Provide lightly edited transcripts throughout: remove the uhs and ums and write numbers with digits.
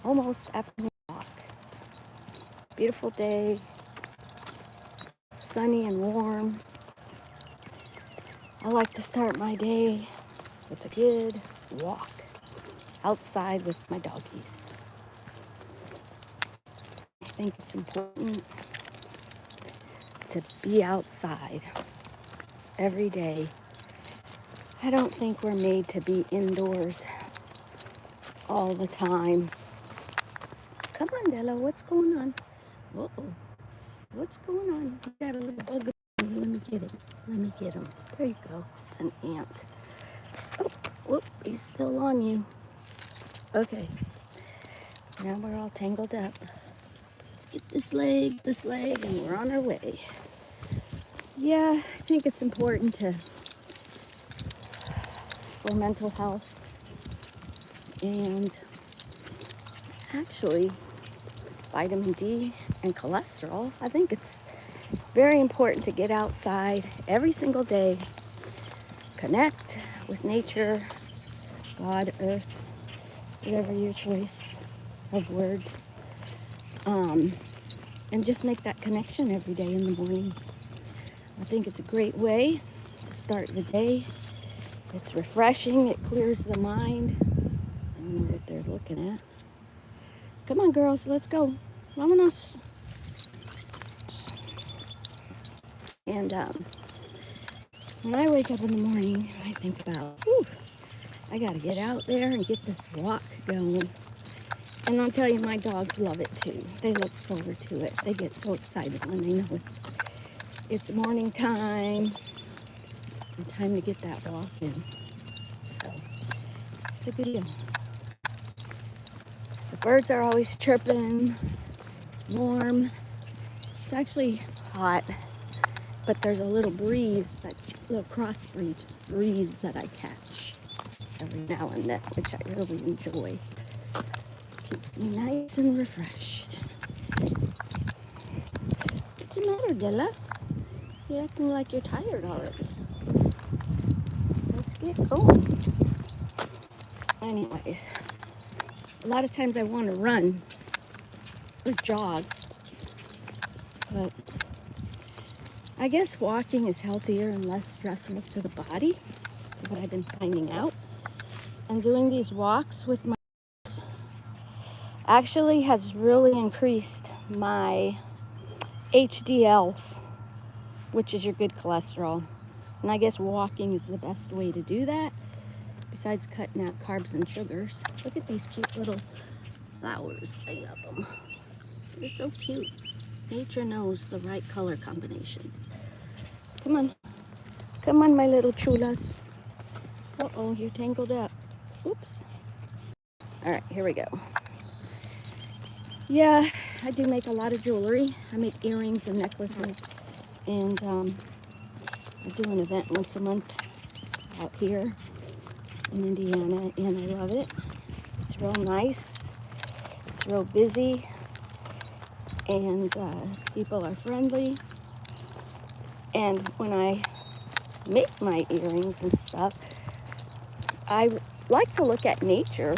almost afternoon walk. Beautiful day, sunny and warm. I like to start my day with a good walk outside with my doggies. I think it's important to be outside every day. I don't think we're made to be indoors all the time. Come on, Della, what's going on? Uh-oh. What's going on? You got a little bug on you. Let me get him. Let me get him. There you go. It's an ant. Oh, whoop, he's still on you. Okay. Now we're all tangled up. Let's get this leg, and we're on our way. Yeah, I think it's important for mental health and actually vitamin D and cholesterol. I think it's very important to get outside every single day, connect with nature, God, earth, whatever your choice of words, and just make that connection every day in the morning. I think it's a great way to start the day. It's refreshing, it clears the mind. I don't know what they're looking at. Come on, girls, let's go. Vámonos. And when I wake up in the morning, I think about, I gotta get out there and get this walk going. And I'll tell you, my dogs love it too. They look forward to it. They get so excited when they know it's morning time and time to get that walk in. So it's a good deal. The birds are always chirping, warm. It's actually hot, but there's a little breeze, that little cross breeze that I catch every now and then, which I really enjoy. Keeps me nice and refreshed. What's the matter, Della? You're acting like you're tired already. Let's get going. Anyways, a lot of times I want to run or jog, but I guess walking is healthier and less stressful to the body. That's what I've been finding out. And doing these walks with my actually has really increased my HDLs, which is your good cholesterol. And I guess walking is the best way to do that, besides cutting out carbs and sugars. Look at these cute little flowers. I love them. They're so cute. Nature knows the right color combinations. Come on. Come on, my little chulas. Uh-oh, you're tangled up. Oops. All right, here we go. Yeah, I do make a lot of jewelry. I make earrings and necklaces. And I do an event once a month out here in Indiana, and I love it. It's real nice. It's real busy. And people are friendly. And when I make my earrings and stuff, I like to look at nature,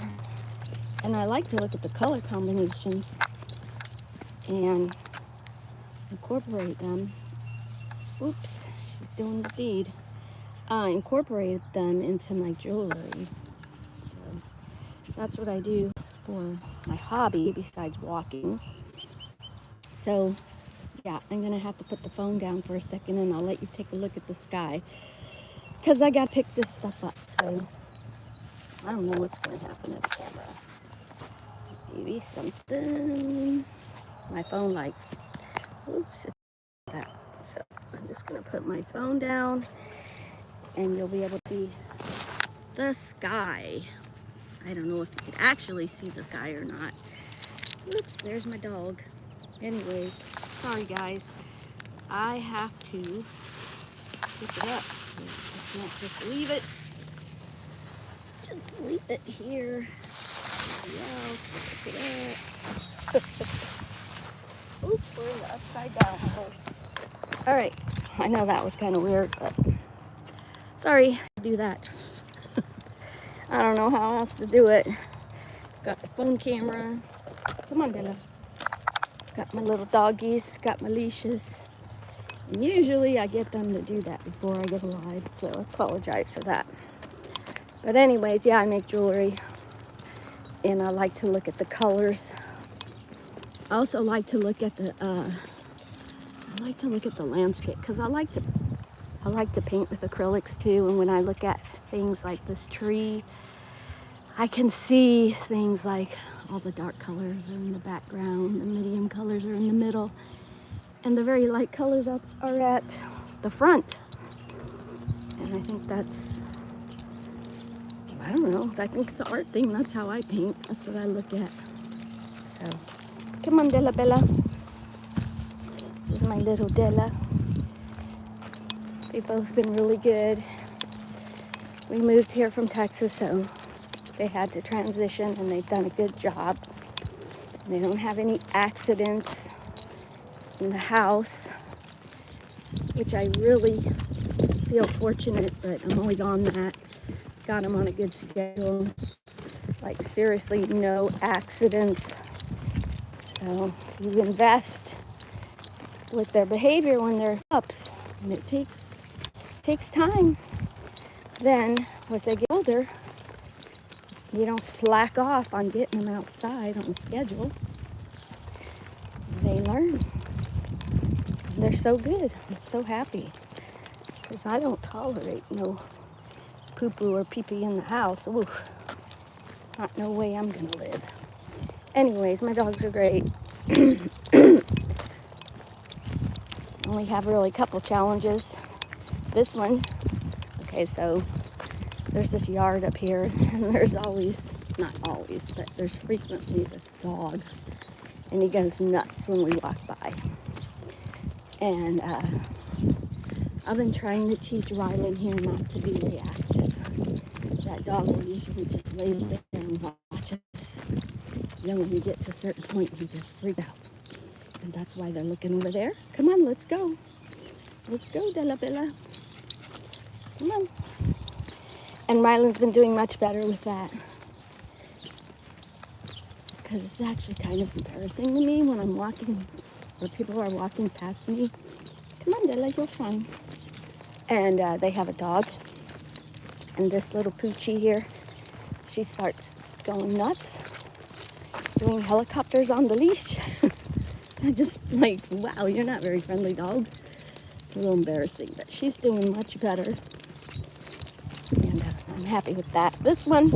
and I like to look at the color combinations and incorporate them. Oops, she's doing the deed. Incorporate them into my jewelry. So that's what I do for my hobby besides walking. So yeah, I'm gonna have to put the phone down for a second, and I'll let you take a look at the sky, because I gotta pick this stuff up. So I don't know what's gonna happen to the camera. Maybe something. My phone, like, oops, it's that. So I'm just gonna put my phone down, and you'll be able to see the sky. I don't know if you can actually see the sky or not. Oops, there's my dog. Anyways, sorry guys. I have to pick it up. I can't just leave it. Just leave it here. Yeah, pick it up. Oops, we're in the upside down hole. All right, I know that was kind of weird, but sorry to do that. I don't know how else to do it. got the phone camera. Come on, Bella. Got my little doggies, got my leashes. And usually I get them to do that before I go live, so I apologize for that. But anyways, yeah, I make jewelry, and I like to look at the colors. I also like to look at the landscape, because I like to paint with acrylics too. And when I look at things like this tree, I can see things like all the dark colors are in the background, the medium colors are in the middle, and the very light colors are at the front. And I think that's, I don't know, I think it's an art thing. That's how I paint. That's what I look at. So, come on, Della Bella. This is my little Della. They've both been really good. We moved here from Texas, so they had to transition, and they've done a good job. They don't have any accidents in the house, which I really feel fortunate, but I'm always on that. Got them on a good schedule. Like, seriously, no accidents. So you invest with their behavior when they're pups, and it takes time. Then as they get older, you don't slack off on getting them outside on the schedule. They learn. They're so good. I'm so happy, because I don't tolerate no poo-poo or pee-pee in the house. Oof. Not no way I'm gonna live. Anyways, my dogs are great. Only have really a couple challenges. This one, okay, so there's this yard up here, and there's always, not always, but there's frequently this dog, and he goes nuts when we walk by. And I've been trying to teach Rylan here not to be reactive. That dog will usually just lay there and watch us. Then when we get to a certain point, he just freaks out. And that's why they're looking over there. Come on, let's go. Let's go, Della Bella. Come on. And Rylan's been doing much better with that, because it's actually kind of embarrassing to me when I'm walking, or people are walking past me. Come on, Della, you're fine. And they have a dog. And this little poochie here, she starts going nuts, doing helicopters on the leash. I just like, wow, you're not very friendly, dog. It's a little embarrassing, but she's doing much better. And I'm happy with that. This one,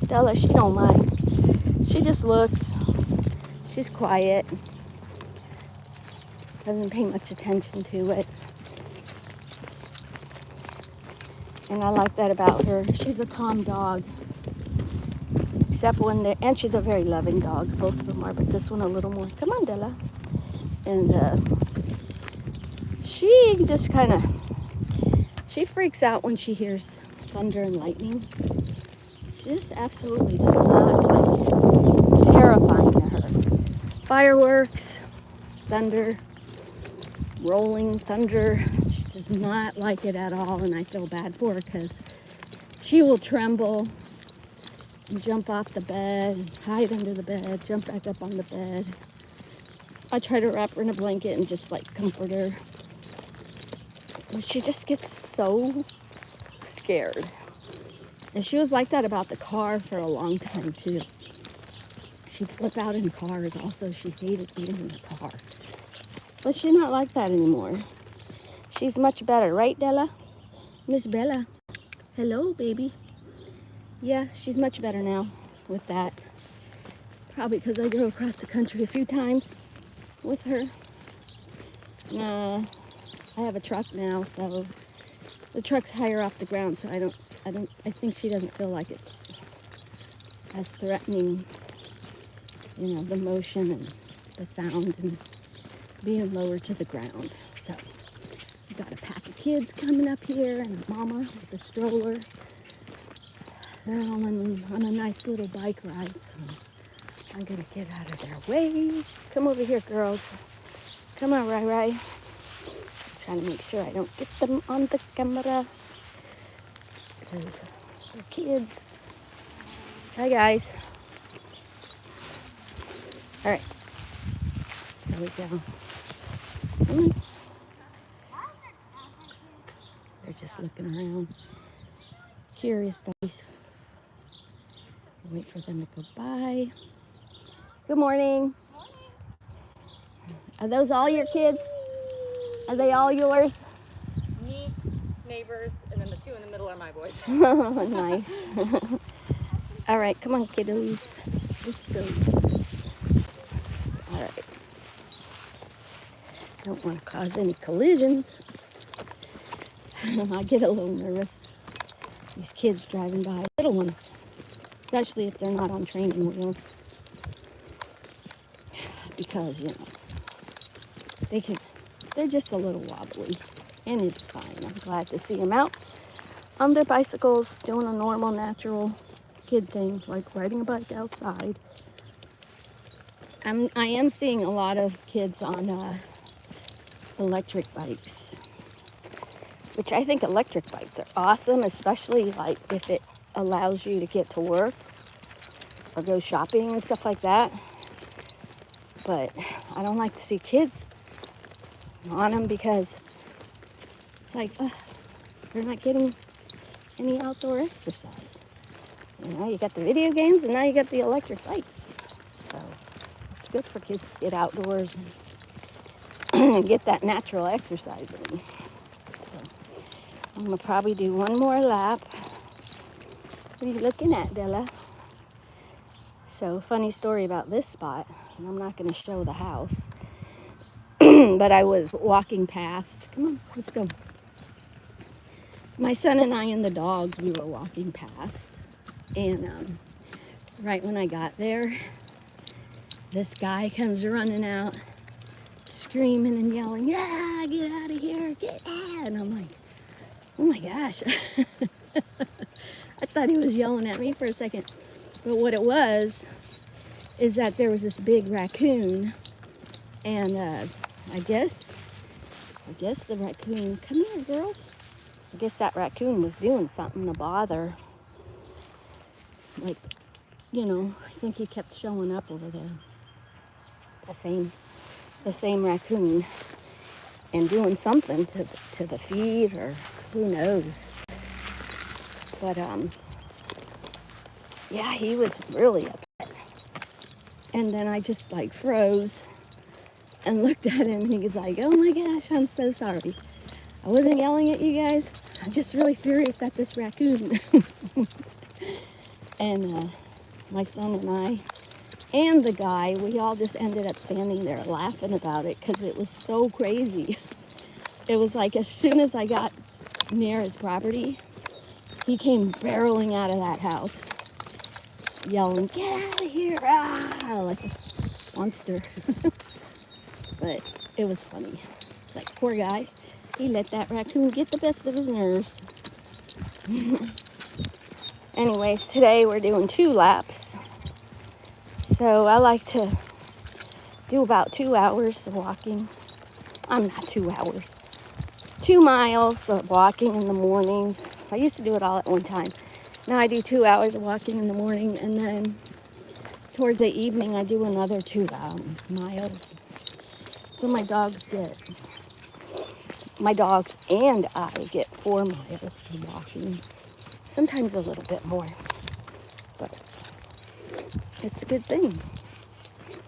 Della, she don't mind. She just looks. She's quiet. Doesn't pay much attention to it. And I like that about her. She's a calm dog. Except when they're, and she's a very loving dog. Both of them are, but this one a little more. Come on, Della. And she just kind of, she freaks out when she hears thunder and lightning. She just absolutely does not like it. It's terrifying to her. Fireworks, thunder, rolling thunder. She does not like it at all, and I feel bad for her, because she will tremble and jump off the bed, hide under the bed, jump back up on the bed. I try to wrap her in a blanket and just like comfort her. And she just gets so scared. And she was like that about the car for a long time too. She'd flip out in cars also. She hated being in the car. But she's not like that anymore. She's much better, right, Della? Miss Bella. Hello, baby. Yeah, she's much better now with that. Probably because I drove across the country a few times with her. I have a truck now, so the truck's higher off the ground, so I think she doesn't feel like it's as threatening, you know, the motion and the sound and being lower to the ground. So we got a pack of kids coming up here and a mama with a stroller. They're all on a nice little bike ride, so I'm gonna get out of their way. Come over here, girls. Come on, Rai Rai. Trying to make sure I don't get them on the camera, because they're kids. Hi, guys. All right. There we go. Come on. They're just looking around. Curious doggies. Wait for them to go by. Good morning. Are those all your kids? Are they all yours? Niece, neighbors, and then the two in the middle are my boys. Nice. All right, come on, kiddos. Let's go. All right. Don't want to cause any collisions. I get a little nervous. These kids driving by, little ones, especially if they're not on training wheels, because they're just a little wobbly, and it's fine. I'm glad to see them out on their bicycles, doing a normal, natural kid thing, like riding a bike outside. I am seeing a lot of kids on electric bikes, which I think electric bikes are awesome, especially like if it allows you to get to work or go shopping and stuff like that. But I don't like to see kids on them because it's like, they're not getting any outdoor exercise. You got the video games and now you got the electric bikes. So it's good for kids to get outdoors and get that natural exercise in. So I'm gonna probably do one more lap. What are you looking at, Della? So funny story about this spot, and I'm not gonna show the house, but I was walking past. Come on, let's go. My son and I and the dogs, we were walking past, and right when I got there, this guy comes running out, screaming and yelling, "Yeah, get out of here, get out!" And I'm like, oh my gosh. I thought he was yelling at me for a second. But what it was is that there was this big raccoon, and I guess the raccoon, come here, girls. I guess that raccoon was doing something to bother. Like, I think he kept showing up over there. The same raccoon, and doing something to the feet, or who knows. But yeah, he was really upset. And then I just like froze and looked at him, and he was like, "Oh my gosh, I'm so sorry. I wasn't yelling at you guys. I'm just really furious at this raccoon." And my son and I and the guy, we all just ended up standing there laughing about it because it was so crazy. It was like as soon as I got near his property, he came barreling out of that house, yelling, "Get out of here!" Like a monster. But it was funny. It's like, poor guy. He let that raccoon get the best of his nerves. Anyways, today we're doing 2 laps. So I like to do about 2 hours of walking. I'm not 2 hours. 2 miles of walking in the morning. I used to do it all at one time. Now I do 2 hours of walking in the morning, and then toward the evening I do another 2 miles. So my dogs and I get 4 miles of walking. Sometimes a little bit more, but it's a good thing.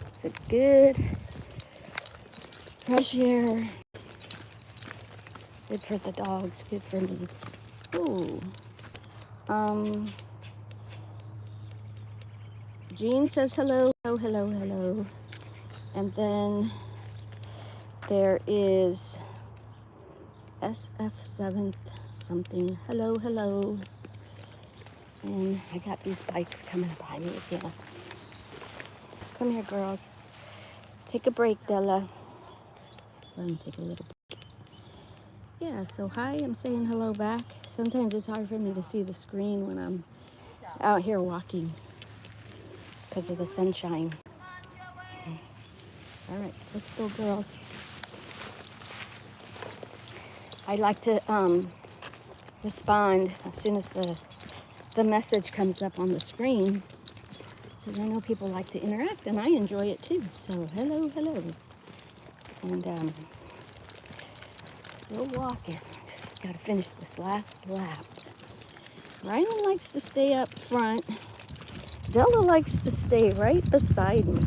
It's a good fresh air. Good for the dogs, good for me. Ooh. Jean says hello, hello, hello. And then there is SF7th something. Hello, hello. And I got these bikes coming by me again. Come here, girls. Take a break, Della. Let me take a little break. Yeah, so hi, I'm saying hello back. Sometimes it's hard for me to see the screen when I'm out here walking because of the sunshine. All right, let's go, girls. I like to respond as soon as the message comes up on the screen. because I know people like to interact, and I enjoy it too. So hello, hello. And still walking. Just got to finish this last lap. Rylan likes to stay up front. Della likes to stay right beside me.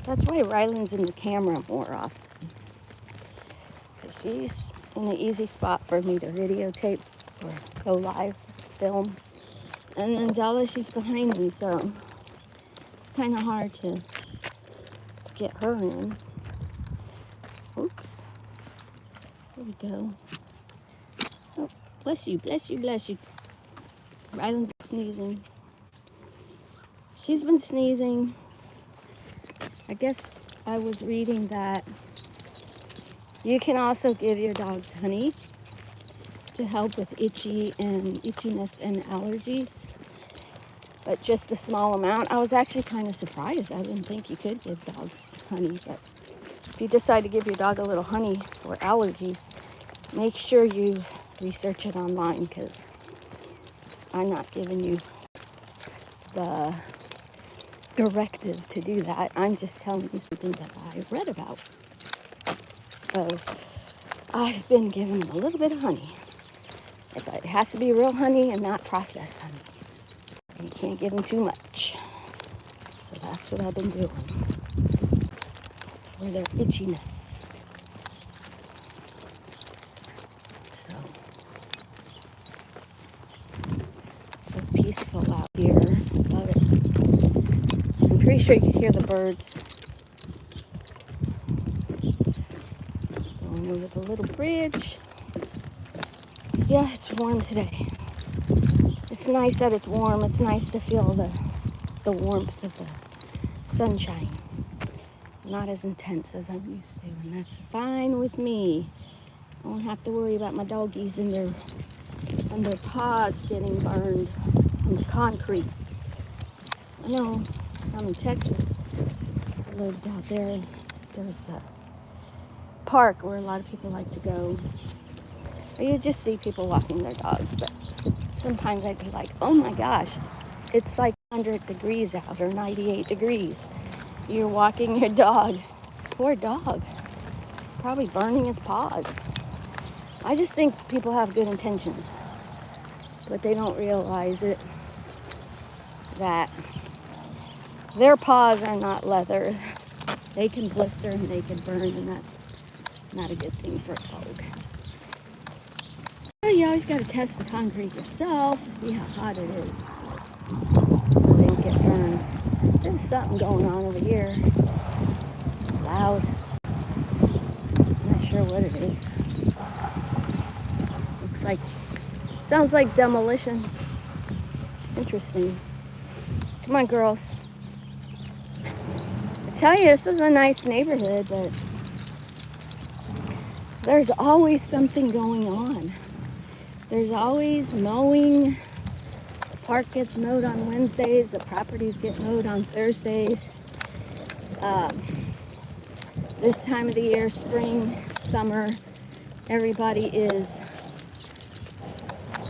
That's why Rylan's in the camera more often. She's in an easy spot for me to videotape or go live film. And then Della, she's behind me, so it's kind of hard to get her in. Oops. There we go. Oh, bless you, bless you, bless you. Rylan's sneezing. She's been sneezing. I guess I was reading that you can also give your dogs honey to help with itchiness and allergies, but just a small amount. I was actually kind of surprised. I didn't think you could give dogs honey, but if you decide to give your dog a little honey for allergies, make sure you research it online, because I'm not giving you the directive to do that. I'm just telling you something that I read about. So I've been giving them a little bit of honey, but it has to be real honey and not processed honey. You can't give them too much. So that's what I've been doing for their itchiness. So peaceful out here. Love it. I'm pretty sure you can hear the birds going over the little bridge. Yeah, it's warm today. It's nice that it's warm. It's nice to feel the warmth of the sunshine. Not as intense as I'm used to, and that's fine with me. I don't have to worry about my doggies and their paws getting burned on the concrete. I know I'm in Texas. I lived out there. There's a park where a lot of people like to go. Or you just see people walking their dogs, but sometimes I'd be like, oh my gosh, it's like 100 degrees out or 98 degrees. You're walking your dog. Poor dog. Probably burning his paws. I just think people have good intentions, but they don't realize it, that their paws are not leather. They can blister and they can burn, and that's not a good thing for a dog. You always got to test the concrete yourself to see how hot it is, so they don't get burned. There's something going on over here. It's loud. I'm not sure what it is. Looks like, sounds like demolition. Interesting. Come on, girls. I tell you, this is a nice neighborhood, but there's always something going on. There's always mowing. The park gets mowed on Wednesdays. The properties get mowed on Thursdays. This time of the year, spring, summer, everybody is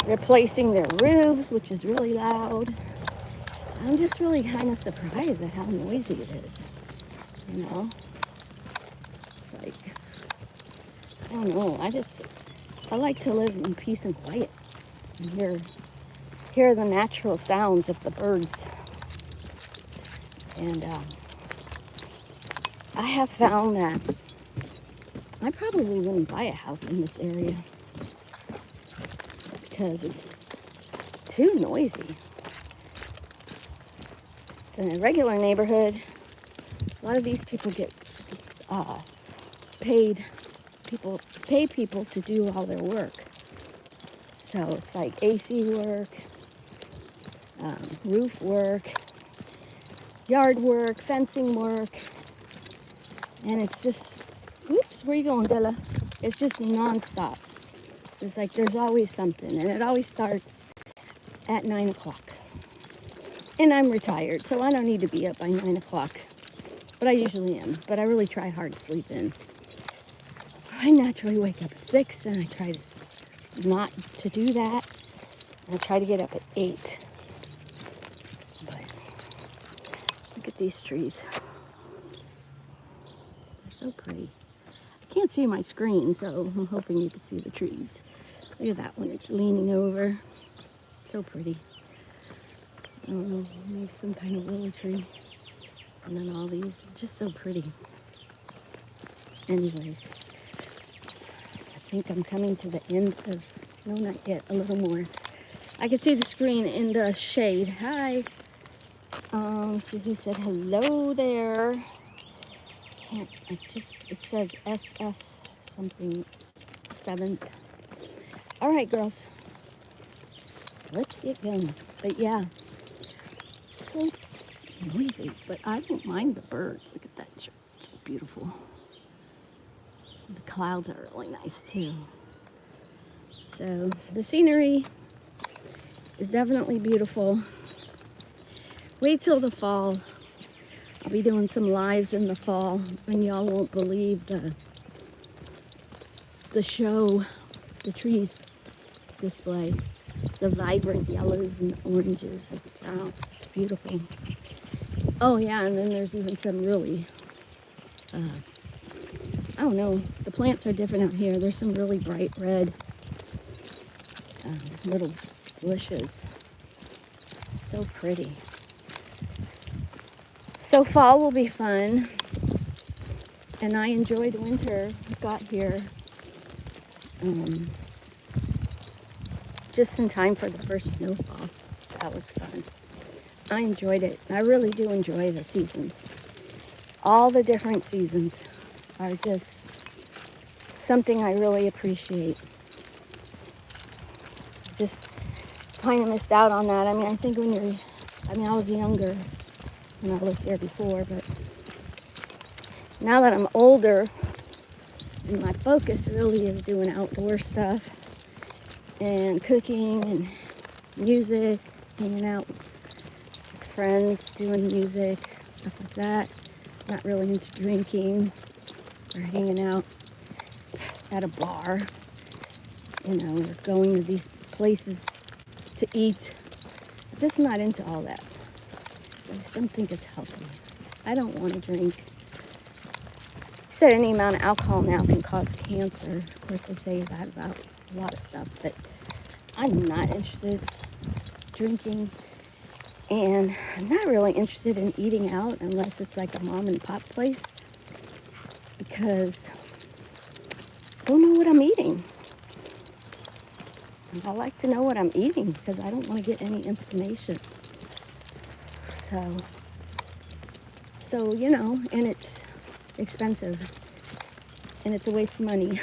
replacing their roofs, which is really loud. I'm just really kind of surprised at how noisy it is. You know? It's like, I don't know. I like to live in peace and quiet and hear the natural sounds of the birds. And I have found that I probably wouldn't buy a house in this area because it's too noisy. It's in a regular neighborhood. A lot of these people get paid. People pay people to do all their work. So it's like AC work, roof work, yard work, fencing work. And it's just, whoops, where you going, Della? It's just nonstop. It's like there's always something, and it always starts at 9 o'clock. And I'm retired, so I don't need to be up by 9 o'clock. But I usually am, but I really try hard to sleep in. I naturally wake up at 6, and I try to not to do that. I try to get up at 8. But these trees. They're so pretty. I can't see my screen, so I'm hoping you can see the trees. Look at that one, it's leaning over. So pretty. I don't know, maybe some kind of willow tree. And then all these, just so pretty. Anyways, I think I'm coming to the end of, no, not yet, a little more. I can see the screen in the shade. Hi. See who said hello there. Can't, it says SF something 7th. All right, girls. Let's get going. But yeah, so noisy, but I don't mind the birds. Look at that shirt. It's so beautiful. The clouds are really nice too. So the scenery is definitely beautiful. Wait till the fall. I'll be doing some lives in the fall, and y'all won't believe the show, the trees display, the vibrant yellows and oranges. Oh, it's beautiful. Oh yeah, and then there's even some really, I don't know, the plants are different out here. There's some really bright red little bushes. So pretty. So fall will be fun, and I enjoyed winter. Got here just in time for the first snowfall. That was fun. I enjoyed it. I really do enjoy the seasons. All the different seasons are just something I really appreciate. Just kind of missed out on that. I mean, I think I was younger when I lived here before, but now that I'm older, and my focus really is doing outdoor stuff and cooking and music, hanging out with friends, doing music, stuff like that. Not really into drinking or hanging out at a bar, or going to these places to eat. I'm just not into all that. I just don't think it's healthy. I don't want to drink. Said any amount of alcohol now can cause cancer. Of course, they say that about a lot of stuff, but I'm not interested in drinking, and I'm not really interested in eating out unless it's like a mom and pop place, because I don't know what I'm eating. And I like to know what I'm eating because I don't want to get any inflammation. So and it's expensive, and it's a waste of money.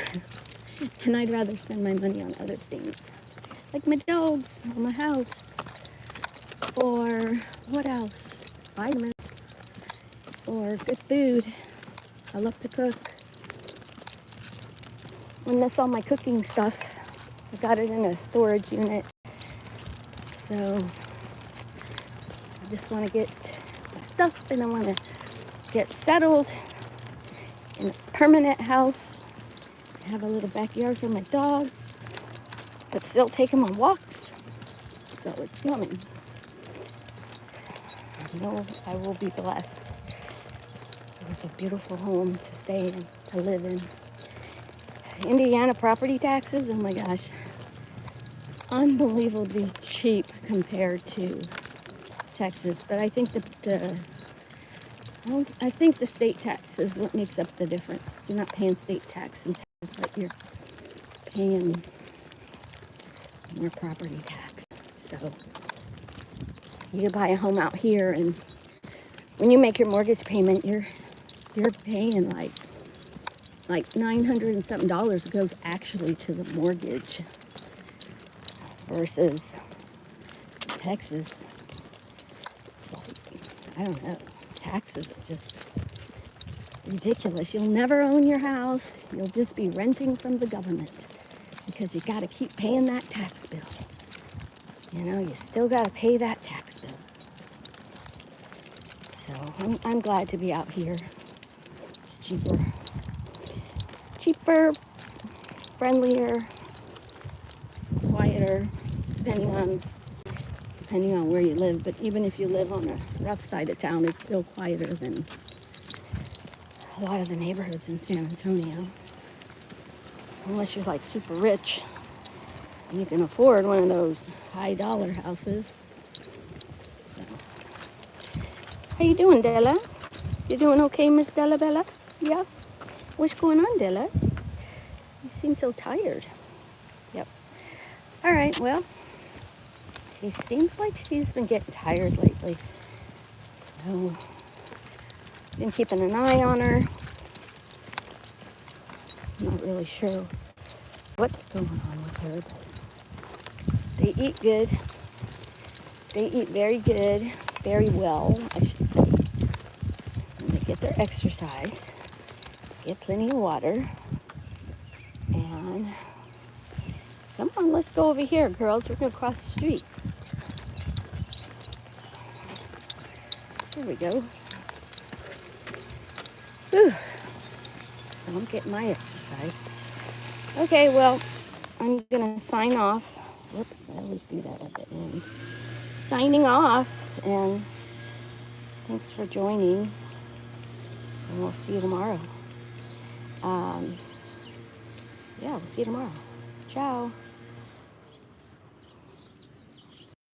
And I'd rather spend my money on other things, like my dogs, or my house, or what else? Vitamins, or good food. I love to cook. And that's all my cooking stuff. I got it in a storage unit. So I just want to get my stuff, and I want to get settled in a permanent house. Have a little backyard for my dogs, but still take them on walks. So it's coming. I know I will be blessed with a beautiful home to stay in, to live in. Indiana property taxes, oh my gosh, unbelievably cheap compared to Texas. But I think the state tax is what makes up the difference. You're not paying state tax in Texas, but you're paying more property tax. So you could buy a home out here, and when you make your mortgage payment, you're paying like $900 and something goes actually to the mortgage, versus Texas. It's like, I don't know, taxes are just ridiculous. You'll never own your house. You'll just be renting from the government because you got to keep paying that tax bill. You still got to pay that tax bill. So I'm glad to be out here. It's cheaper, friendlier, quieter, depending depending on where you live, but even if you live on a rough side of town, it's still quieter than a lot of the neighborhoods in San Antonio. Unless you're like super rich and you can afford one of those high dollar houses. So, how you doing, Della? You doing okay, Miss Della Bella? Yeah? What's going on, Della? You seem so tired. Yep. All right, well, she seems like she's been getting tired lately. So, been keeping an eye on her. I'm not really sure what's going on with her, but they eat good. They eat very good, very well, I should say. And they get their exercise, get plenty of water, and come on, let's go over here, girls. We're gonna cross the street. There we go. Whew. So I'm getting my exercise. Okay, well, I'm gonna sign off. Whoops, I always do that at the end. Signing off, and thanks for joining, and we'll see you tomorrow. Yeah, we'll see you tomorrow. Ciao.